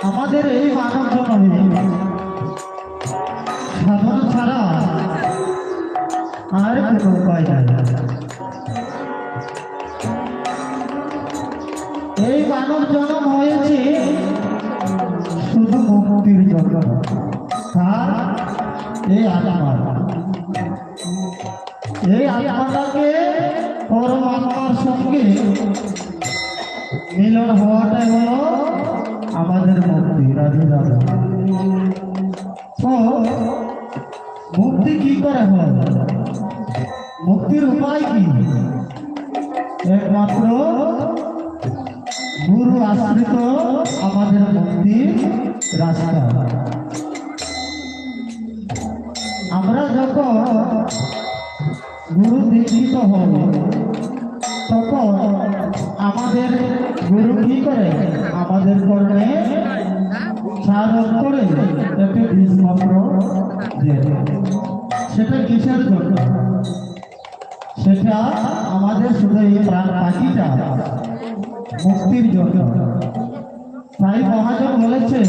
আমাদের এই মানব জন্মে সাধন ছাড়া আর কোনো উপায় নাই। এই মানব জন্ম হয়েছে শুধু মুক্তির জন্য, তার এই আত্মা, এই আত্মাটাকে পরমাত্মার সঙ্গে মিলন হওয়াটাই হলো আমাদের মুক্তি। রাধে রাধে। তো মুক্তি কি করে হয়? মুক্তির উপায় কি? একমাত্র গুরু আশ্রিত আমাদের মুক্তির রাস্তা। আমরা যখন গুরু দীক্ষিত হব তখন আমাদের গুরু কি করে? আমাদের কর্মে সাধন করে একটি বীজ মাত্র দিয়ে দেয়। সেটা কিসের জন্য? সেটা আমাদের শুধু এই প্রাণ পাখিটা মুক্তির জন্য। তাই মহাজন বলেছে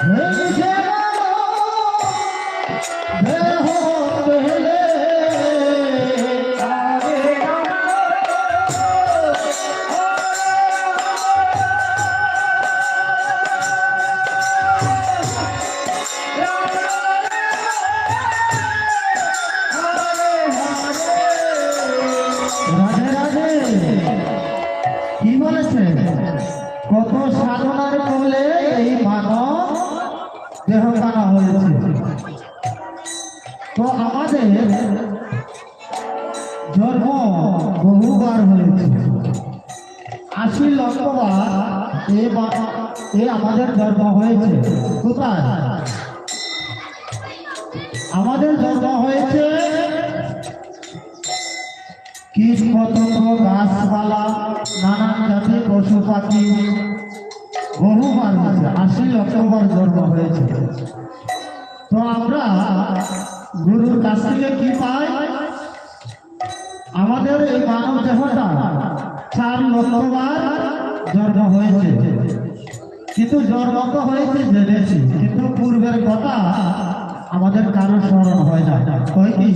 কি বলেছে কত সাধনার ফলে এই মানব দেহখানা হয়েছে। তো আমাদের জন্ম বহুবার হয়েছে, ৮০ লক্ষবার এ আমাদের জন্ম হয়েছে। কোথায় আমাদের জন্ম হয়েছে? কীট পতঙ্গ, গাছপালা, নানান জাতি পশু পাখি বহুবার হয়েছে, ৮০ লক্ষবার জন্ম হয়েছে। তো আমরা গুরুর কাছ থেকে কি পাই? আমাদের এই মানব দেহটা ৪ লক্ষবার জন্ম হয়েছে, কিন্তু জন্ম তো হয়েছে জেনেছি, কিন্তু পূর্বের কথা আমাদের কারো স্মরণ হয় না। হয় কি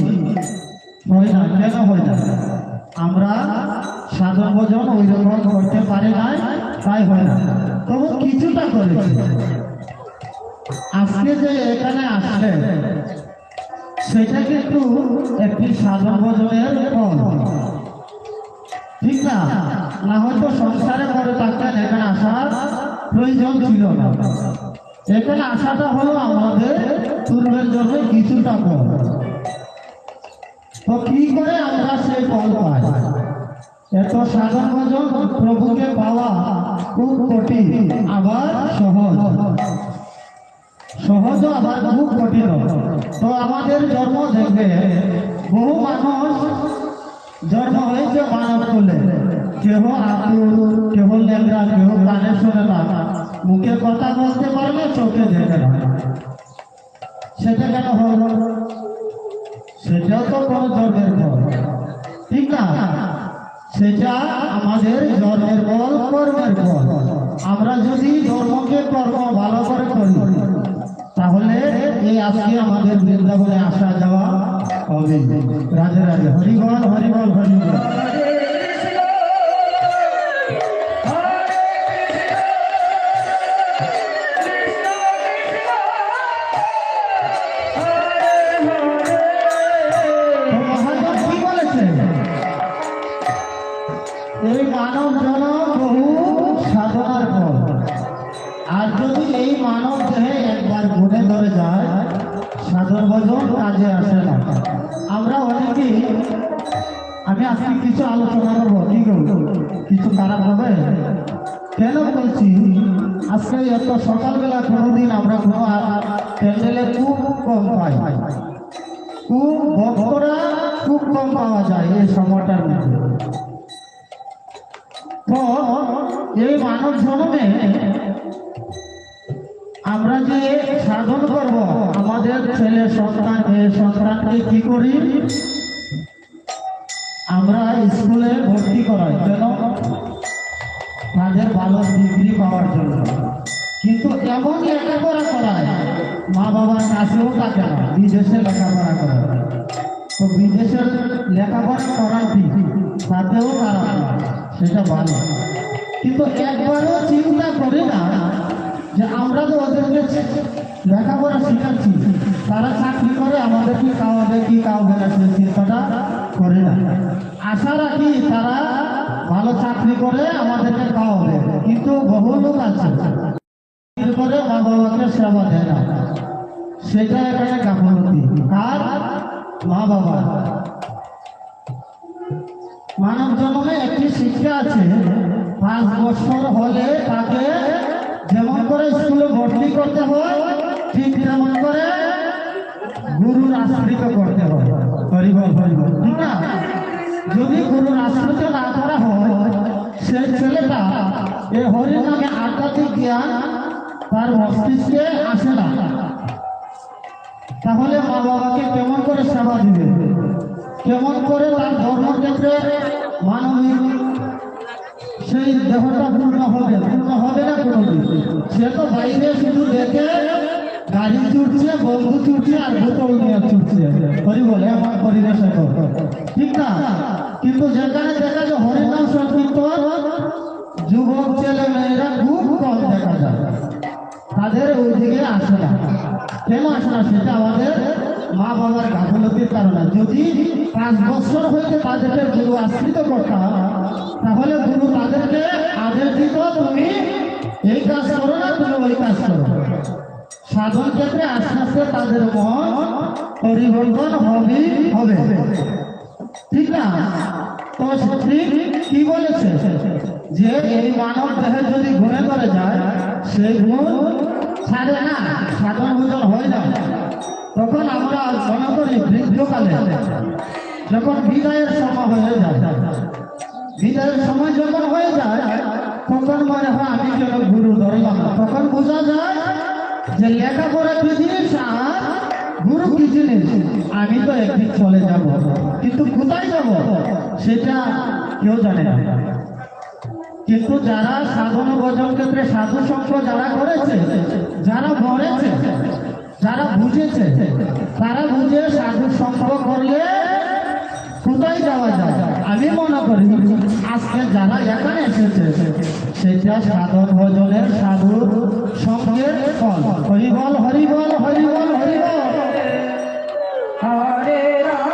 হয় না? কেন হয় না? আমরা সাধন ভজন ওই রকম করতে পারি না, তাই হয় না। তবু কিছুটা করেছি। আজকে যে এখানে আসলে সেটা কিন্তু একটি সাধন ভজনের ফল, ঠিক না? না হয়তো সংসারে করে থাকতেন, এখানে আসার প্রয়োজন ছিল না। এখানে আসাটা হলো আমাদের পূর্বের জন্য কিছুটা ফল। তো কি করে আমরা সেই ফল পাই? এত সাধন ভজন প্রভুকে পাওয়া খুব কঠিন, আবার সহজ, সহজও আবার খুব কঠিন। তো আমাদের জন্ম দেখবে বহু মানুষ জন্ম হয়েছে মানব কুলে, কেহ আতুর, কেহ লেংরা, কেহ কানে শোনে না, মুখে কথা বলতে পারলে চোখে দেখে না। সেটা কেন হলো? সেটাও তো কোনো জন্মের ফল, ঠিক না? সেটা আমাদের জন্মের ফল, কর্মের ফল। আমরা যদি ধর্মকে কর্ম ভালো করে করি তাহলে এই আজকে আমাদের বৃন্দাবনে আসা যাওয়া হবে। রাধে রাধে, হরিবল হরিবল হরিবল। এই মানব জন্ম বহু সাধনার ফল, আর যদি এই মানব দেহে একবার গুণে ধরে যায় সাধন ভজন কাজে আসে না। আমরা অনেকেই, আমি আজকে কিছু আলোচনা করবো, কি করবো? কিছু খারাপ হবে কেন বলছি? আজকে এত সকালবেলা কোনোদিন আমরা কোনো প্যান্ডেলে খুব কম পাই, খুব ভক্তরা খুব কম পাওয়া যায় এই সময়টার মধ্যে। তো এই মানব জন্মে আমরা যে সাধন করব, আমাদের ছেলে সন্তান মেয়ে সন্তানকে কি করি? আমরা স্কুলে ভর্তি করাই, কেন? তাদের ভালো ডিগ্রি পাওয়ার জন্য। কিন্তু এমন লেখাপড়া করায় মা বাবার কাছেও থাকে না, বিদেশে লেখাপড়া করায়। তো বিদেশের লেখাপড়া করার ঠিক, তাতেও খারাপ না, সেটা ভালো। কিন্তু একবারও চিন্তা করি না যে আমরা তো ওদেরকে লেখাপড়া শিখাচ্ছি, তারা চাকরি করে আমাদেরকে খাওয়াবে কি খাওয়াবে না, সে চিন্তাটা করে না। আশা রাখি তারা ভালো চাকরি করে আমাদেরকে খাওয়াবে, কিন্তু বহু লোক আছে করে মা বাবাকে সেবা দেয় না। সেটা এখানে গাফলতি। কার? মা বাবা। মানব জন্মে একটি শিক্ষা আছে, 5 বছর হলে তাকে যেমন করে স্কুলে ভর্তি করতে হয়, ঠিক তেমন করে গুরুর আশ্রিত করতে হয়। হরিবল হরিবল, ঠিক না? যদি গুরুর আশ্রিত না করা হয়, সেই ছেলেটা এই হরি নামে আধ্যাত্মিক জ্ঞান তার মস্তিষ্কে আসে না। তাহলে মা বাবাকে কেমন করে সেবা দিবে? কেমন করে তার ধর্মক্ষেত্রে মানবিক সেই দেহটা পূর্ণ হবে? পূর্ণ হবে না কোনোদিন। সে তো বাইরে শুধু দেখে গাড়ি ছুটছে, বন্ধু ছুটছে, আর বোতল নিয়ে ছুটছে। হরি বলে আমার পরিবেশে তো ঠিক না। কিন্তু যেখানে দেখা যায় হরিনাম সংকীর্তন, যুবক ছেলে মেয়েরা খুব কম দেখা যায়, তাদের ওইদিকে আসে না। কেন আসে না? সেটা আমাদের মা বাবার গাফলতির কারণে। যদি 5 বছর হইতে তাদেরকে গুরু আশ্রিত করতাম, তাহলে গুরু তাদেরকে আদেশ দিত, তুমি এই কাজ করো না, তুমি ওই কাজ করো। সাধন ক্ষেত্রে আস্তে আস্তে তাদের মন পরিবর্তন হবে, ঠিক না? তো ঠিক কি বলেছে যে এই মানব দেহে যদি গুণে করে যায়, সেই গুণ ছাড়ে না, সাধন ভোজন হয় না। তখন আমরা মনে করি বৃদ্ধকালে যখন বিদায়ের সময় হয়ে যায়, বিদায়ের সময় যখন হয়ে যায়, তখন মনে হয় আমি যেন গুরু ধরলাম না। তখন বোঝা যায় যে লেখাপড়া কি জিনিস আর গুরু কি জিনিস। আমি তো একদিন চলে যাব, কিন্তু কোথায় যাব সেটা কেউ জানে না। কিন্তু যারা সাধন ভজন ক্ষেত্রে সাধু সঙ্গ যারা করেছে, যারা মরেছে, যারা বুঝেছে, তারা বুঝে সাধু সঙ্গ করলে কোথায় যাওয়া যায়। আমি মনে করি আজকে যারা এখানে এসেছে সেটা সাধন ভজনের সাধুর সঙ্গের ফল। হরিবল হরিবল হরিবল হরিবল। হরে রাম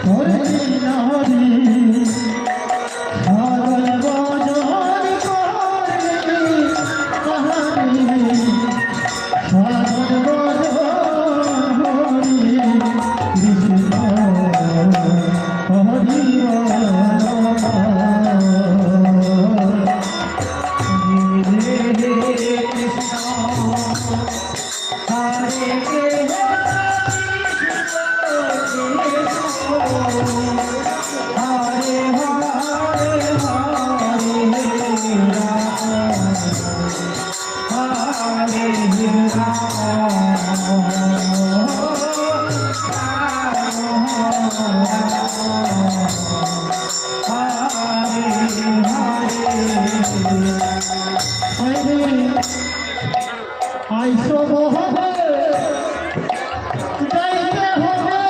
হরে নারী পাগল বাজার করে কাহারি পাগল বাজার হরি কৃষ্ণ হরি আইসো হবে যাইতে হবে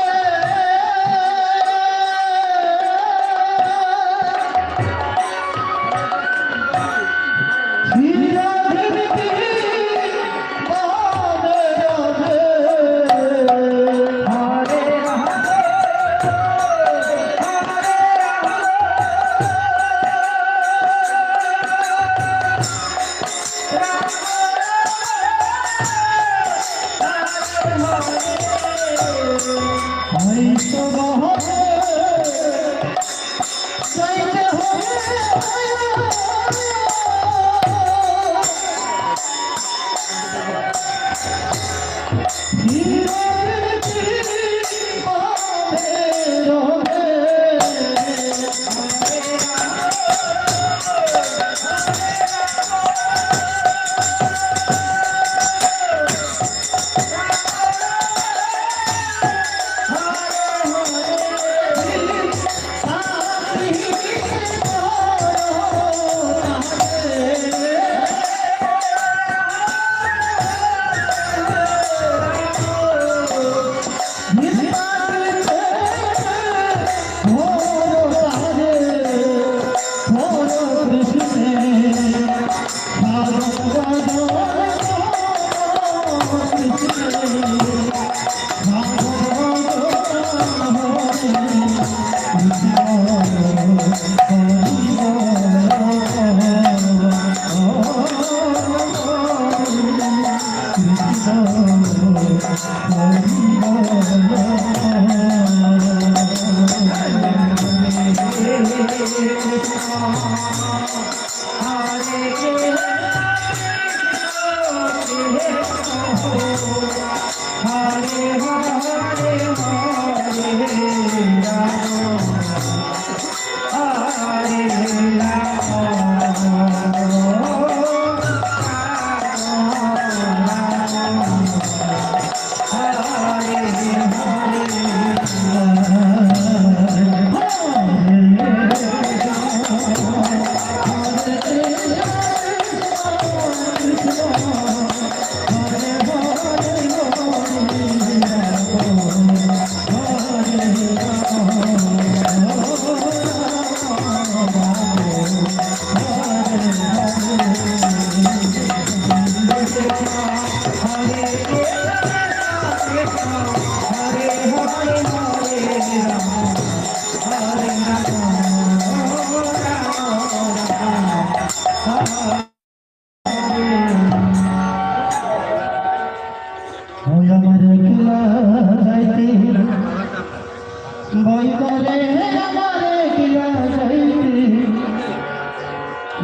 ভয় করে আমারে কিলা যাইতে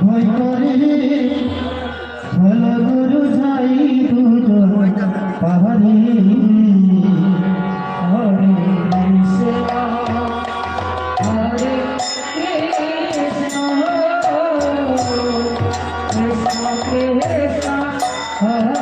ভয় করে হলো গুরু যাই দুজন পাহাড়ি হরে কৃষ্ণ হরে কৃষ্ণ কৃষ্ণ কৃষ্ণ হরে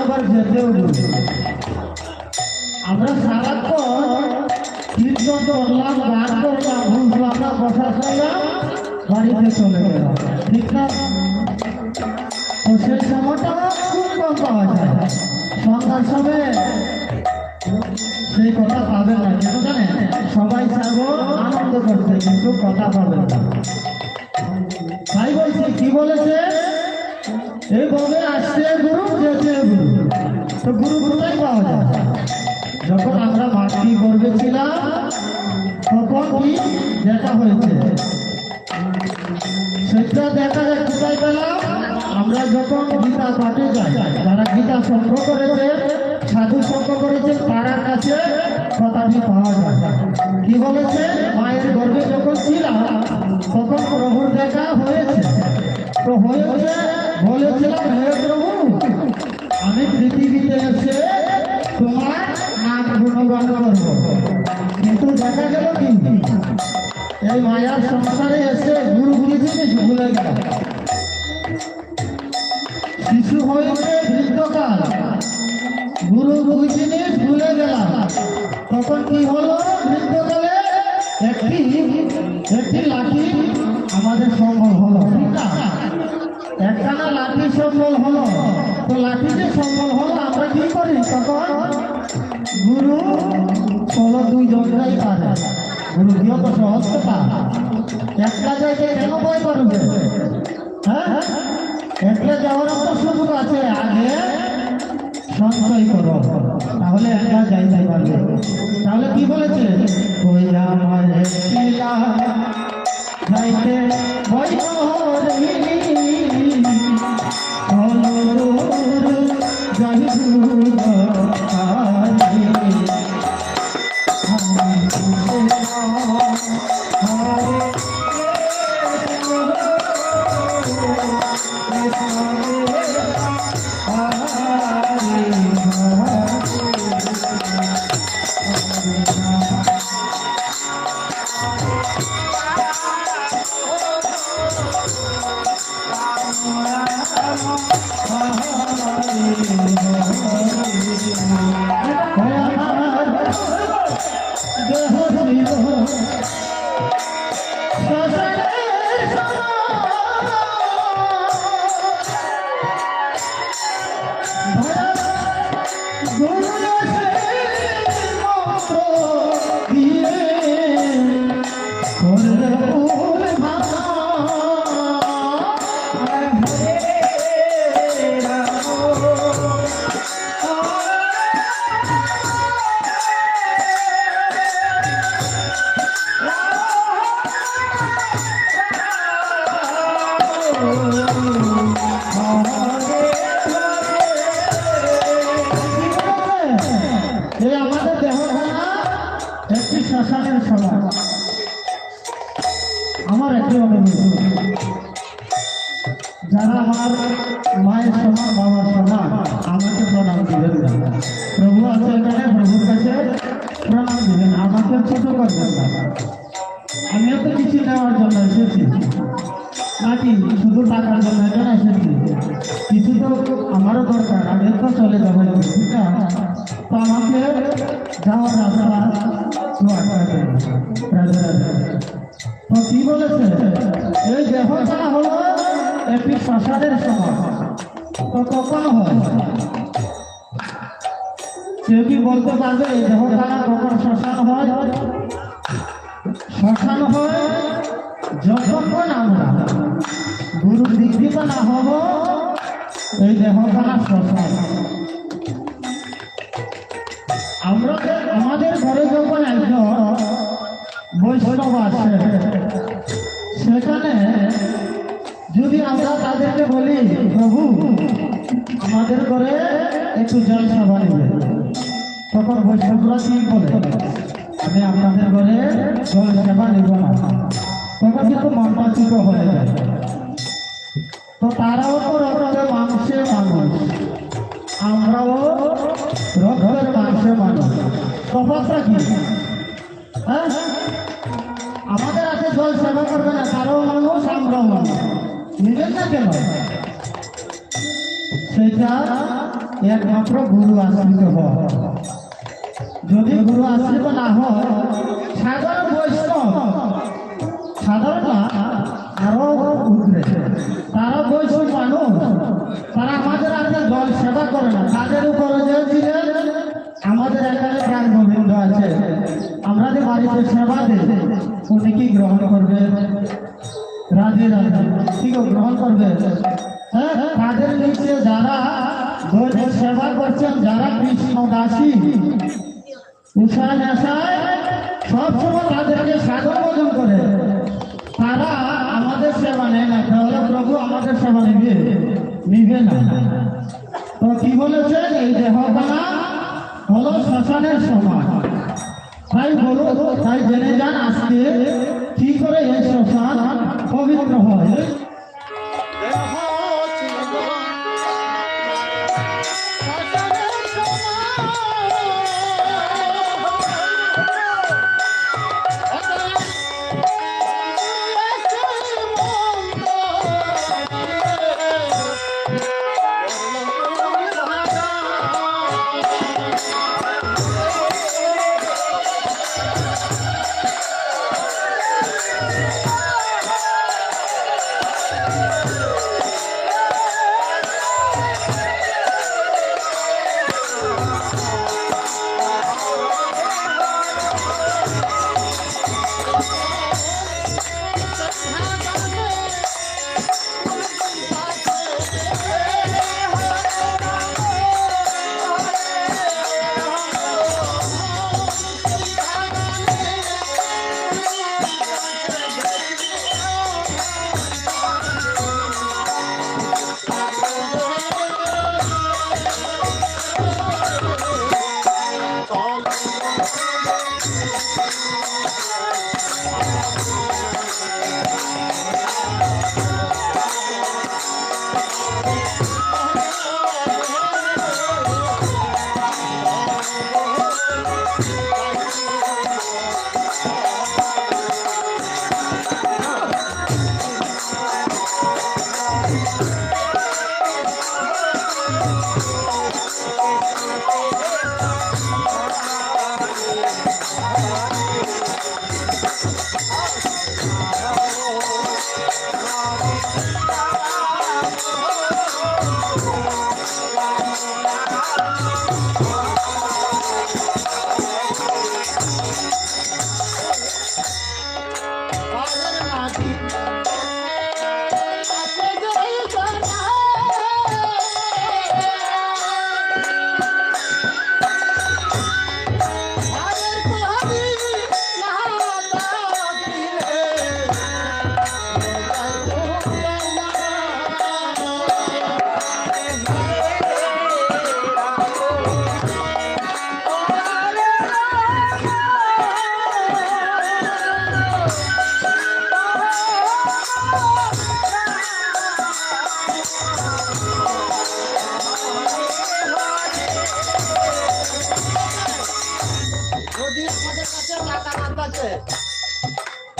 আবার যেতেও দেবে। আমরা সারাক্ষণ কীর্তন করলাম, গান করলাম, বুঝলাম না, কথা শুনলাম, বাড়িতে চলে গেলাম, ঠিক না? তো সেই সময়টা খুব কম পাওয়া যায়। সন্ধ্যার সময় সেই কথা পাবেন না, কেন জানেন? সবাই চাইবো আনন্দ করতে, কিন্তু কথা পাবেন না। তাই বলছে, কি বলেছে? এইভাবে আসছে গুরু, যেতে গুরু। তো গুরু কোথায় পাওয়া যায়? যখন আমরা মাতৃ গর্ভে ছিলাম তখন কি দেখা হয়েছে, সেটা দেখা যায় কোথায় পেলাম? আমরা যখন গীতা পাঠে যাই, যারা গীতা সঙ্গ করেছে, সাধু সঙ্গ করেছে, তার কাছে কথাটি পাওয়া যায়। কি বলেছে? মায়ের গর্ভে যখন ছিলাম তখন প্রভুর দেখা হয়েছে। তো হয়েছে, বলেছিলাম, হে প্রভু, আমি পৃথিবীতে এসে তোমার নাম গুণগান করবো। কিন্তু দেখা গেল কি, এই মায়ার সংসারে এসে গুরু গুরু জিনিস ভুলে গেল। শিশু হয়েছে বৃদ্ধকাল, গুরু গুরু জিনিস ভুলে গেলাম। তখন কি হলো? বৃদ্ধকালে একটি লাঠি আমাদের সম্বল হলো, ঠিক না? একটানা লাঠি সম্বল হলো। তো লাঠি যে সম্বল হলো, আমরা কি করি তখন? গুরু চলো দুই জনটাই পারে, গুরু দিও তো সহজ কথা। একলা যাইতে কেন ভয় করবে? হ্যাঁ, একলা যাওয়ার তো সুযোগ আছে, আগে সঞ্চয় করো, তাহলে একলা যাইতে পারবে। তাহলে কি বলেছে? ওই আমার যাইতে ভয় করবি, আমাদের দেহখানা একটি শ্মশানের সমান। আমার একটি অনুভূতি, যারা আমার মায়ের সমান, বাবার সমান, আমাকে প্রণাম দিবেন না। প্রভু আছে এখানে, প্রভুর কাছে প্রণাম দিবেন, আমাকে ছোট করবেন না। আমিও তো কিছু নেওয়ার জন্য এসেছি নাকি শুধু টাকার জন্য কেন এসেছি? কিছু তো আমারও দরকার, আমি তো চলে যাবো, ঠিক না? তো আমাকে যাওয়ার রাস্তা তো কি বলেছে? এই দেহটা হলো একটি শ্মশানের সমান। তো কখন হয়? কেউ কি বলতে পারবে এই দেহটা কখন শ্মশান হয়? শ্মশান হয় যতক্ষণ আমরা গুরু দীক্ষিত না হব, এই দেহখানা শ্মশান। আমরা আমাদের ঘরে যখন একজন বৈষ্ণব আসে, সেখানে যদি আমরা তাদেরকে বলি, প্রভু আমাদের ঘরে একটু জল সেবা নেবে, তখন বৈষ্ণবরা কি বলে? আমি আপনাদের ঘরে জল সেবা নেব না। তখন কিন্তু মনটা ছোট হয়ে যায়। তো তারাও তো রক্তের মাংসে মানুষ, আমরাও রক্তের মাংসে মানুষ। তফাৎটা কি? হ্যাঁ, আমাদের হাতে জল সেবা করবে না, তারাও মানুষ, আমরাও মানুষ, নিবেন না কেন? সেটা একমাত্র গুরু আশ্রিত হয়। যদি গুরু আশ্রিত না হয়, সাধারণ বৈষ্ণব, সাধারণ না আরো উঠবে, তারা বৈষ্ণব মানুষ, তারা আমাদের আগে জল সেবা করে না। তাদের উপরে যে দিলেন, আমাদের এখানে প্রাণ গোবিন্দ আছে, আমরা যে বাড়িতে সেবা দিই, উনি কি গ্রহণ করবে? রাধে রাধে, ঠিক গ্রহণ করবে। হ্যাঁ, তাদের নিচে যারা দৈনিক সেবা করছেন, যারা কৃষ্ণ দাসী, উষায় নেশায় সবসময় তাদেরকে সাধন ভোজন করে, তারা আমাদের সেবা নেয় না। তাহলে প্রভু আমাদের সেবা নিবে না। তো কি বলেছেন? এই দেহখানা হলো শ্মশানের সমান। তাই বলো, তাই জেনে যান আজকে কি করে এই শ্মশান পবিত্র হয়।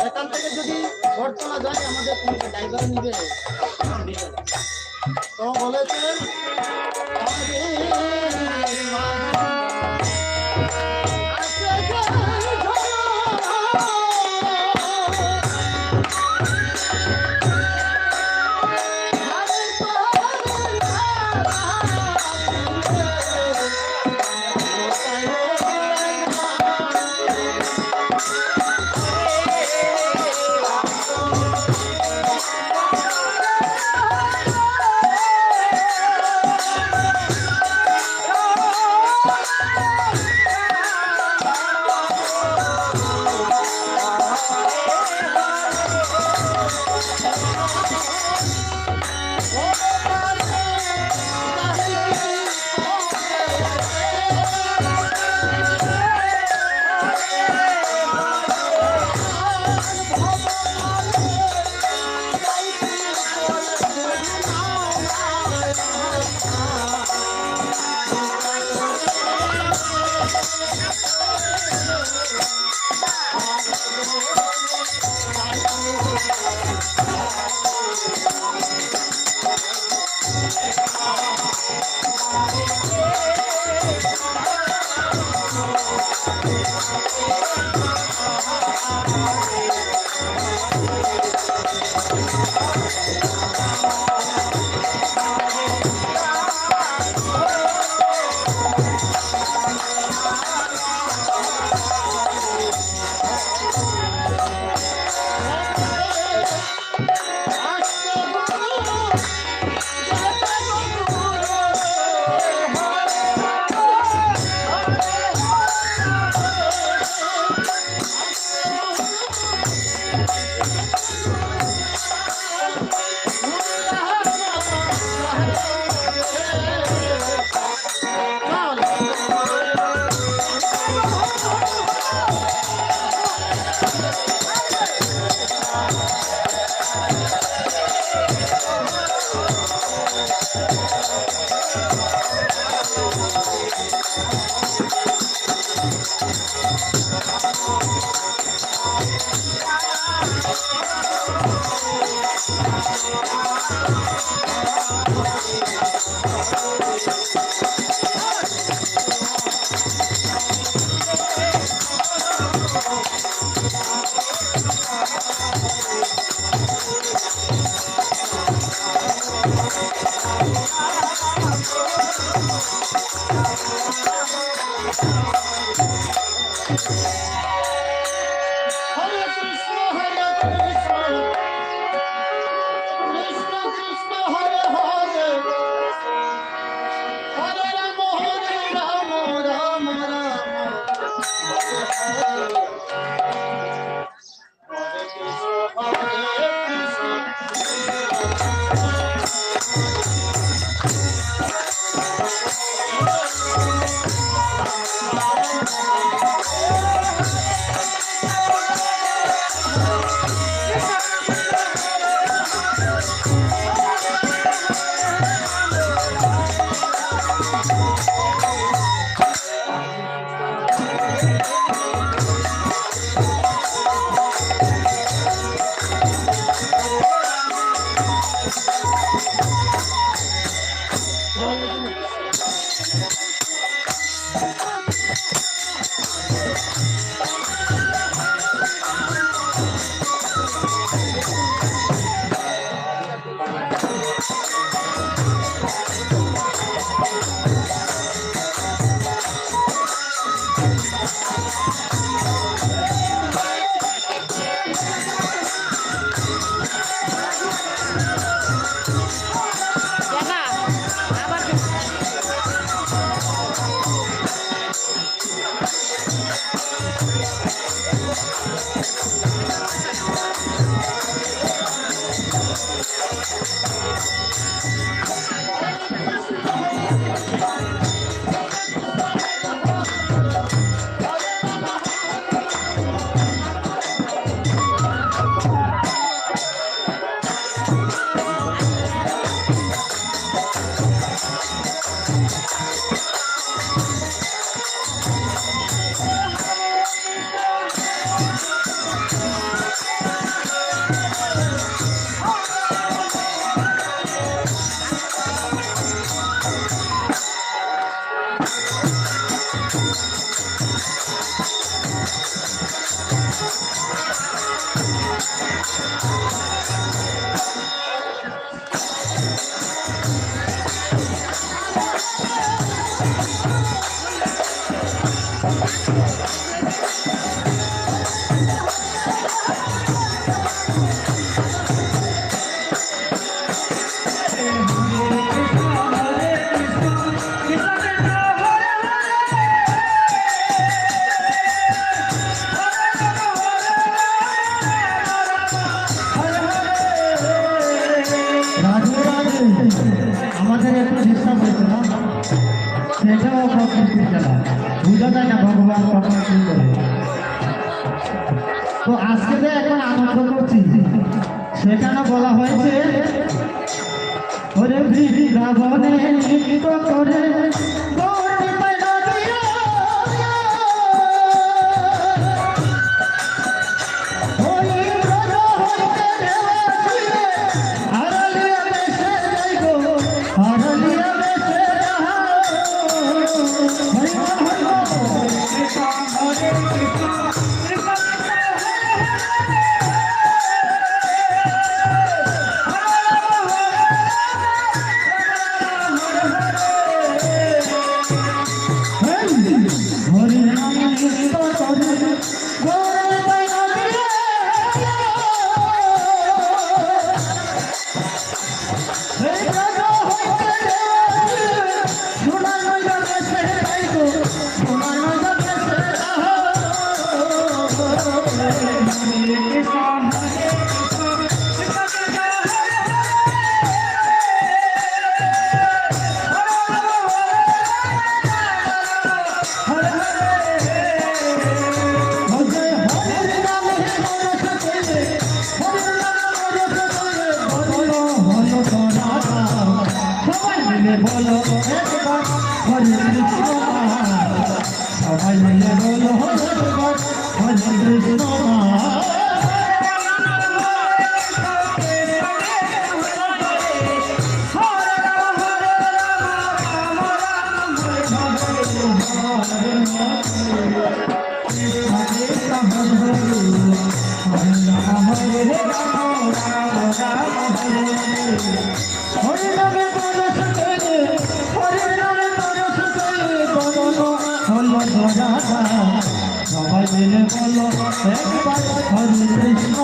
এখান থেকে যদি ঘটনা যায় আমাদের কোনটা ড্রাইভার নিবে তো বলেছেন আমাদের একটু ডিস্টার্ব হয়েছে না, সেটাও প্রকৃতির খেলা, বুঝা যায় না ভগবান কখন কি করে। তো আজকে যে এখন আনন্দ করছি, সেখানে বলা হয়েছে ওরে বৃন্দাবনে নৃত্য করে বলো একবার হরে কৃষ্ণ কৃষ্ণ হরি নামে পরশ করে হরি নামে পরশ করে বলো হলো রাধা সবাই মিলে বলো একবার হরে কৃষ্ণ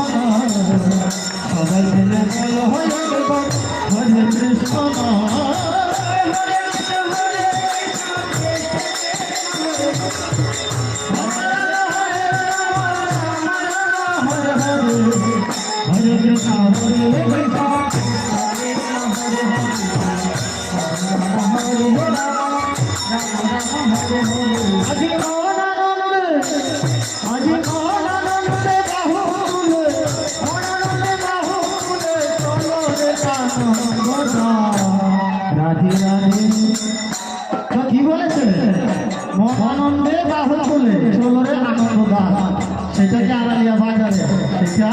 সবাই মিলে বলো একবার হরে কৃষ্ণ হরে কৃষ্ণ হরে কৃষ্ণ আজি আনন্দে বাহু তুলে চলো রে রাধে রাধে তো কি বলেছে আনন্দে বাহু তুলে চলো রে আনন্দ গান সেটা কি আড়ালিয়া বাজারে সেটা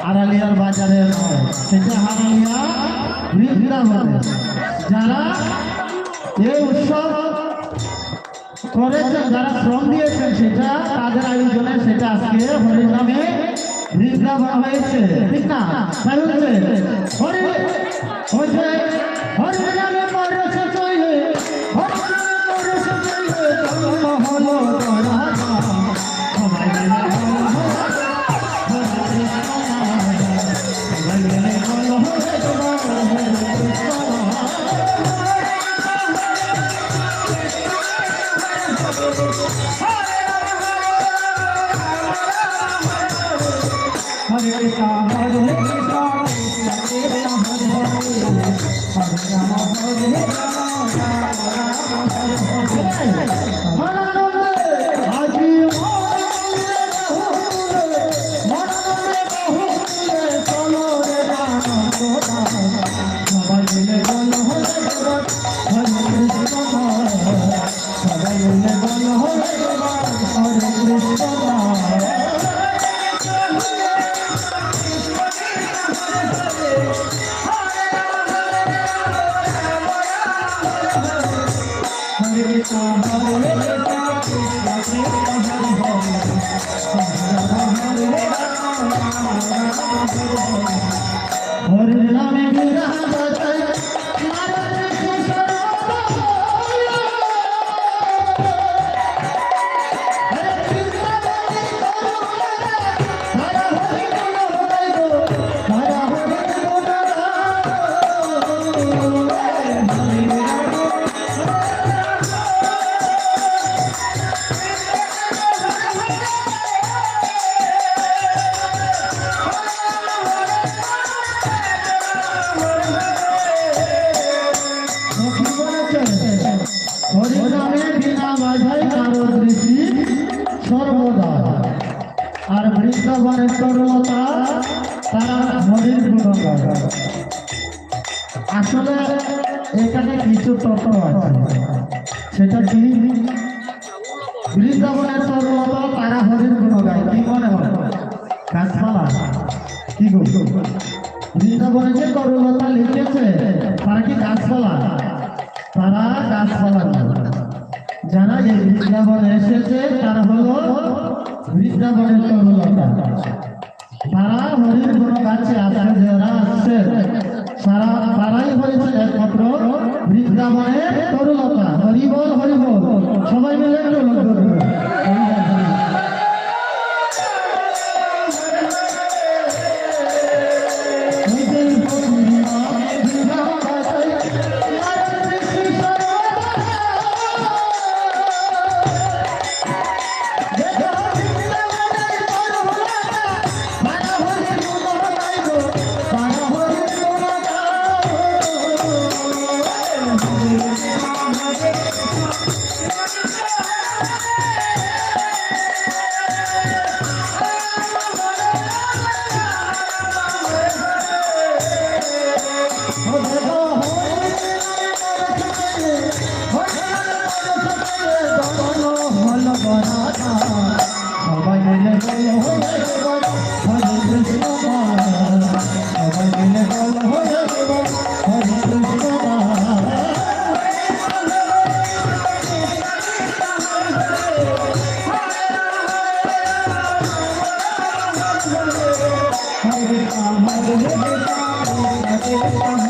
আড়ালিয়ার বাজারে নয় সেটা আড়ালিয়া বৃন্দাবনে যারা এই উৎসব করেছেন যারা শ্রম দিয়েছেন সেটা তাদের আয়োজনে সেটা আজকে হরির নামে বৃন্দাবন হয়েছে ঠিক না তাই হচ্ছে হরি হচ্ছে হরির নামে পরশ চলে হরির নামে পরশ চলে জন্ম হলো রাধা সবাই মিলে বলো হরে কৃষ্ণ সবাই মিলে বলো হরে Krishna Hare Krishna, Hare Krishna, Krishna Krishna, Hare Rama, Hare Rama, Rama Rama, Hare হরে নামে বিরাজ বাজায় নারায়ণ কৃষ্ণ হরে কৃষ্ণ বলি হরে হরি গুণ হরে গো হরে হরি গুণ হরিনামে বিনা বাধায় কারো দৃষ্টি সর্বদা আর বৃন্দাবনের তরলতা তারা হরির গুণগান আসলে এখানে কিছু তত্ত্ব আছে সেটা কি বৃন্দাবনের তরলতা তারা হরির গুণগান কি মনে হয় গাছপালা কি গো বৃন্দাবনে যে তরলতা লিখেছে তারা কি গাছপালা তারা গাছপালা যারা এই বৃন্দাবনে এসেছে তারা হলো বৃন্দাবনের তরুলতা তারা হরির গুণ গাছে আসছে যারা আসছে তারাই হয়েছে একমাত্র বৃন্দাবনের তরুলতা হরিবল হরিবল সবাই মিলে একটু লক্ষ্য করবে কৃষ্ণ